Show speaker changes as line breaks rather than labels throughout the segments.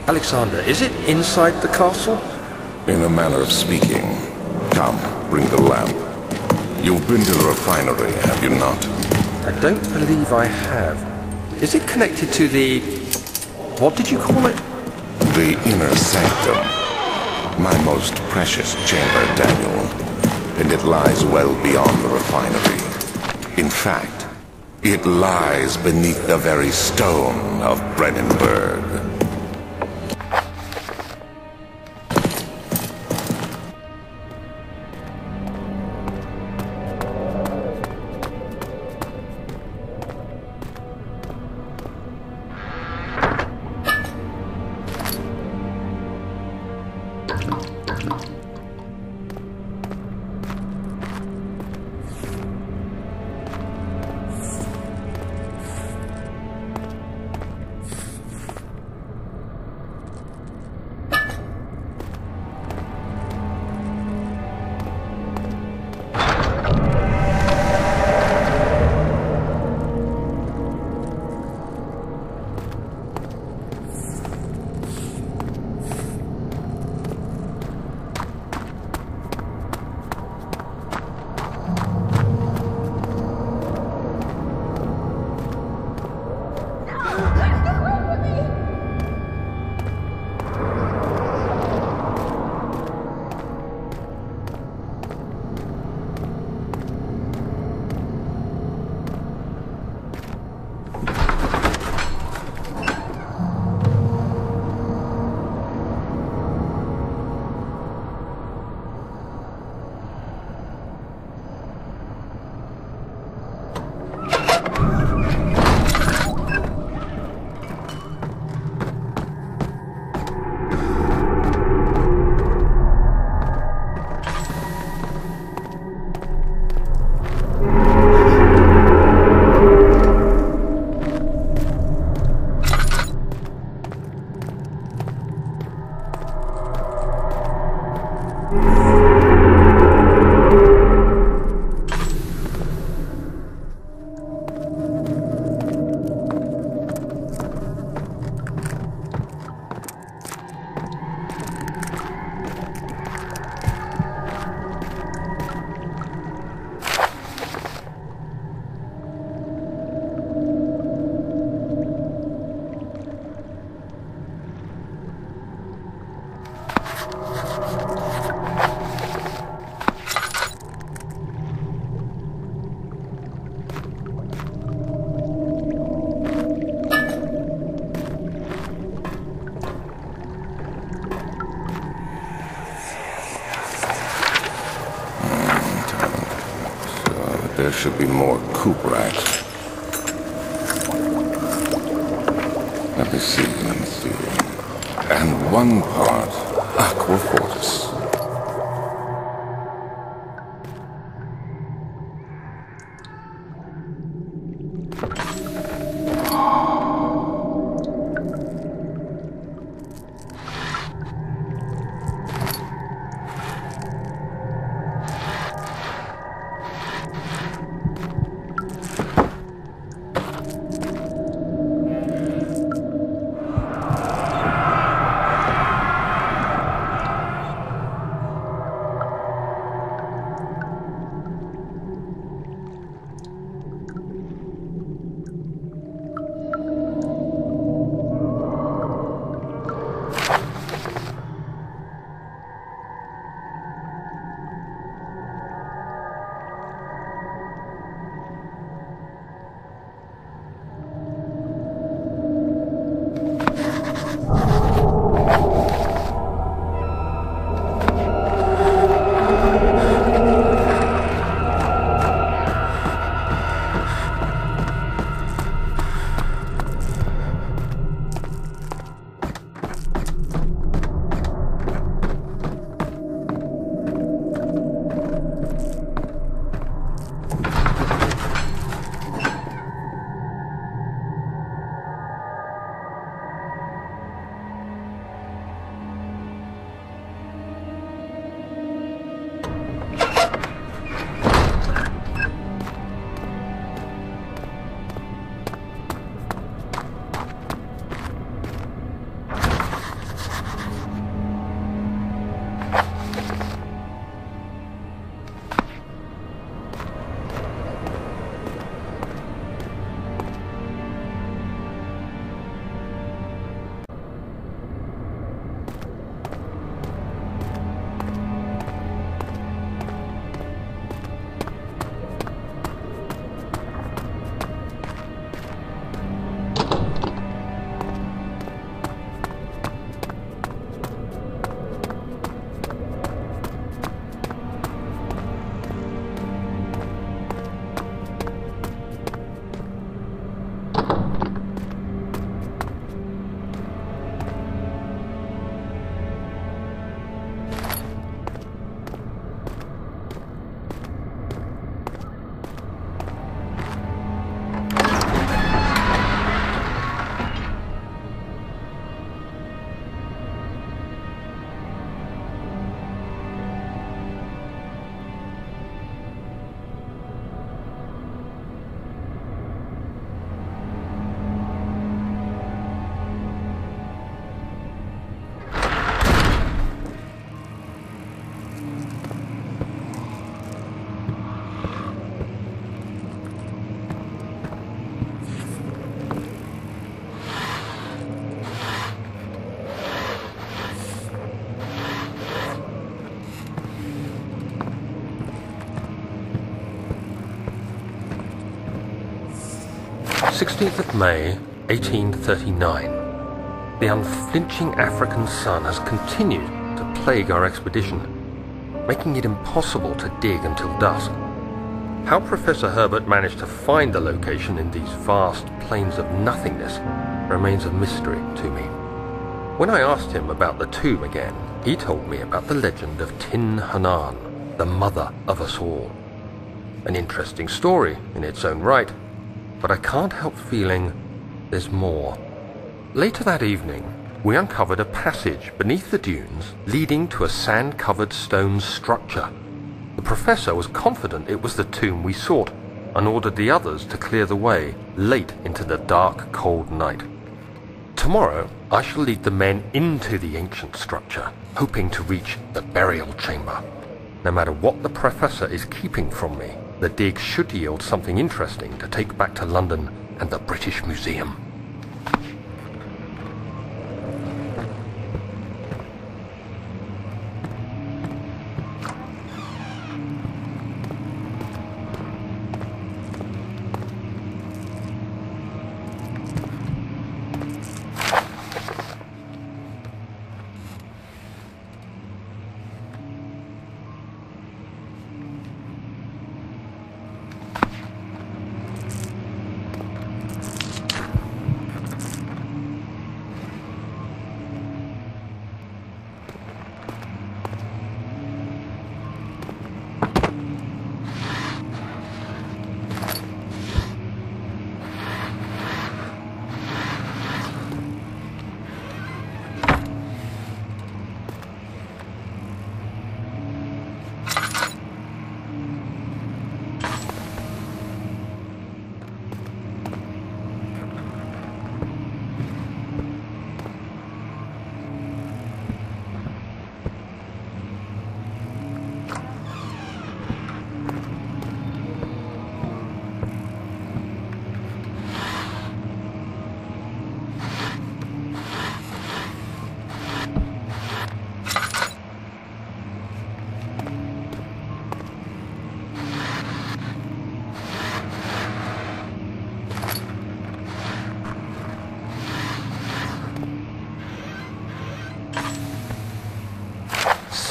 Alexander, is it inside the castle?
In a manner of speaking. Come, bring the lamp. You've been to the refinery, have you not?
I don't believe I have. Is it connected to the... what did you call it?
The inner sanctum. My most precious chamber, Daniel. And it lies well beyond the refinery. In fact, it lies beneath the very stone of Brennenburg. There should be more coop racks. Let me see. And one part Aquafortis.
16th of May, 1839. The unflinching African sun has continued to plague our expedition, making it impossible to dig until dusk. How Professor Herbert managed to find the location in these vast plains of nothingness remains a mystery to me. When I asked him about the tomb again, he told me about the legend of Tin Hanan, the mother of us all. An interesting story in its own right, but I can't help feeling there's more. Later that evening, we uncovered a passage beneath the dunes leading to a sand-covered stone structure. The professor was confident it was the tomb we sought and ordered the others to clear the way late into the dark, cold night. Tomorrow, I shall lead the men into the ancient structure, hoping to reach the burial chamber. No matter what the professor is keeping from me, the dig should yield something interesting to take back to London and the British Museum.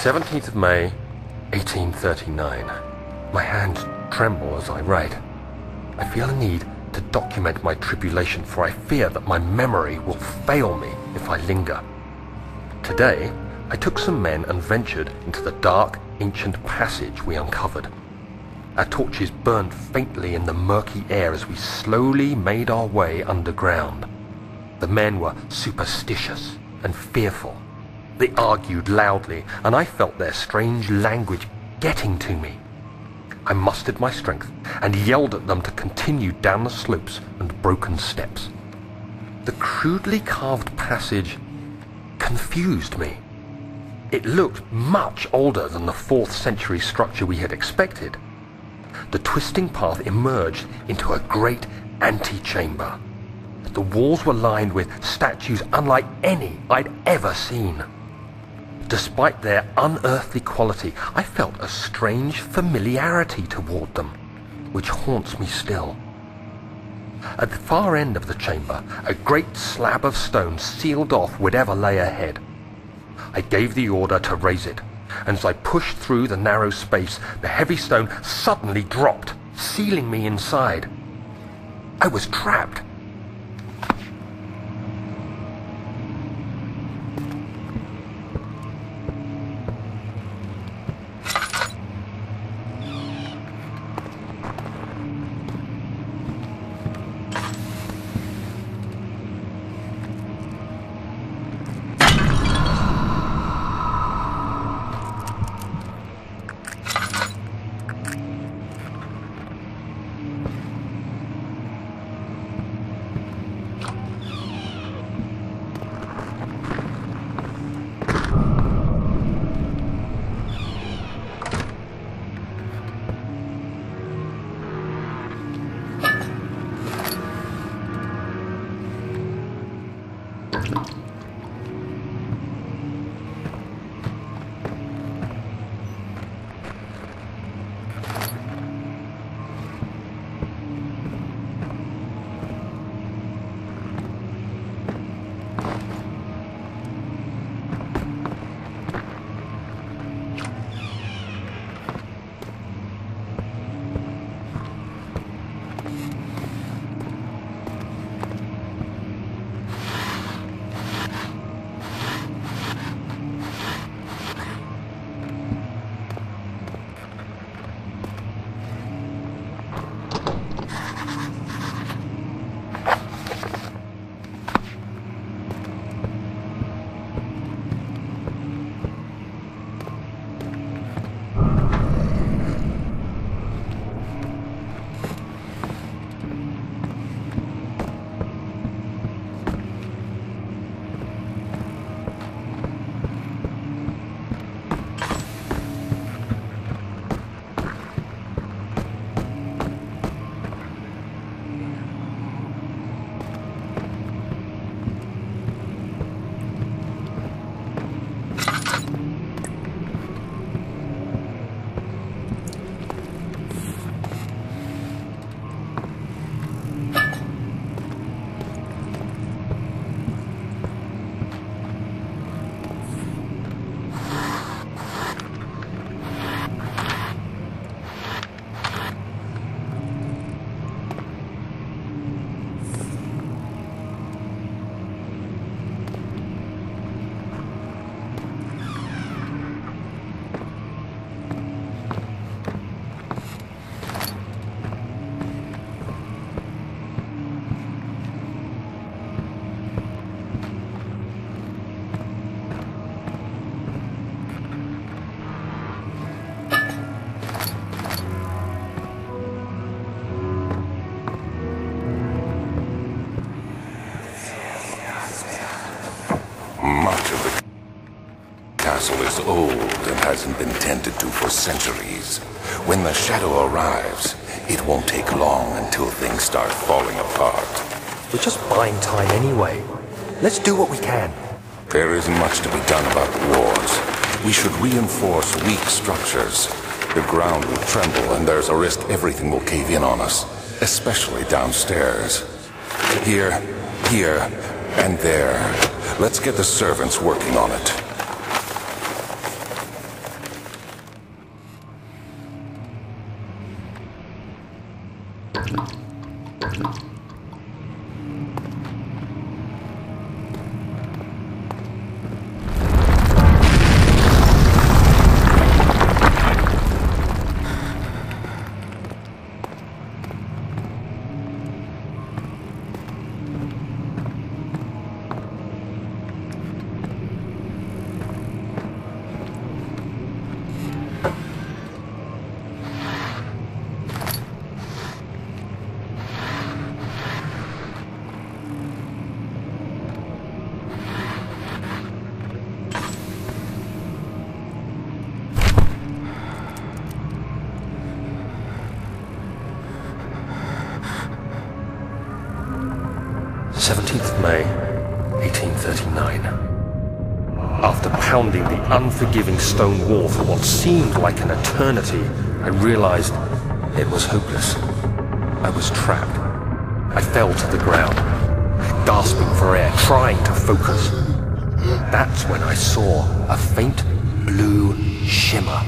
"17th of May, 1839. My hands tremble as I write. I feel a need to document my tribulation, for I fear that my memory will fail me if I linger. Today, I took some men and ventured into the dark, ancient passage we uncovered. Our torches burned faintly in the murky air as we slowly made our way underground. The men were superstitious and fearful. They argued loudly, and I felt their strange language getting to me. I mustered my strength and yelled at them to continue down the slopes and broken steps. The crudely carved passage confused me. It looked much older than the 4th century structure we had expected. The twisting path emerged into a great antechamber. The walls were lined with statues unlike any I'd ever seen. Despite their unearthly quality, I felt a strange familiarity toward them, which haunts me still. At the far end of the chamber, a great slab of stone sealed off whatever lay ahead. I gave the order to raise it, and as I pushed through the narrow space, the heavy stone suddenly dropped, sealing me inside. I was trapped.
hasn't been tended to for centuries. When the shadow arrives, it won't take long until things start falling apart.
We're just buying time anyway. Let's do what we can.
There isn't much to be done about the wars. We should reinforce weak structures. The ground will tremble, and there's a risk everything will cave in on us, especially downstairs. Here, and there. Let's get the servants working on it.
May 1839. After pounding the unforgiving stone wall for what seemed like an eternity, I realized it was hopeless. I was trapped. I fell to the ground, gasping for air, trying to focus. That's when I saw a faint blue shimmer.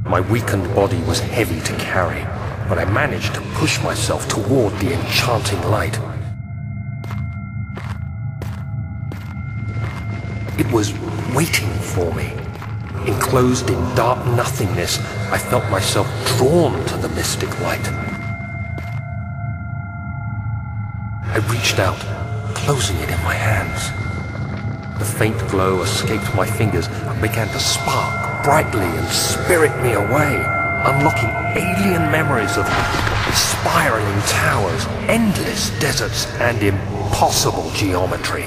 My weakened body was heavy to carry, but I managed to push myself toward the enchanting light. It was waiting for me. Enclosed in dark nothingness, I felt myself drawn to the mystic light. I reached out, closing it in my hands. The faint glow escaped my fingers and began to spark brightly and spirit me away, unlocking alien memories of spiraling towers, endless deserts, and impossible geometry.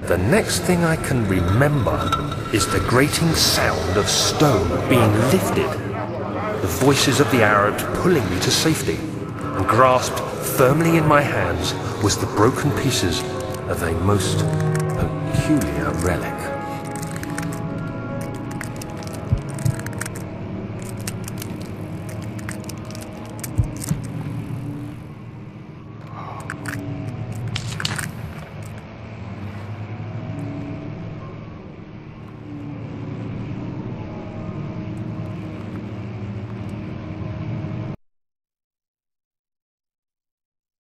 The next thing I can remember is the grating sound of stone being lifted, the voices of the Arabs pulling me to safety, and grasped firmly in my hands was the broken pieces of a most peculiar relic.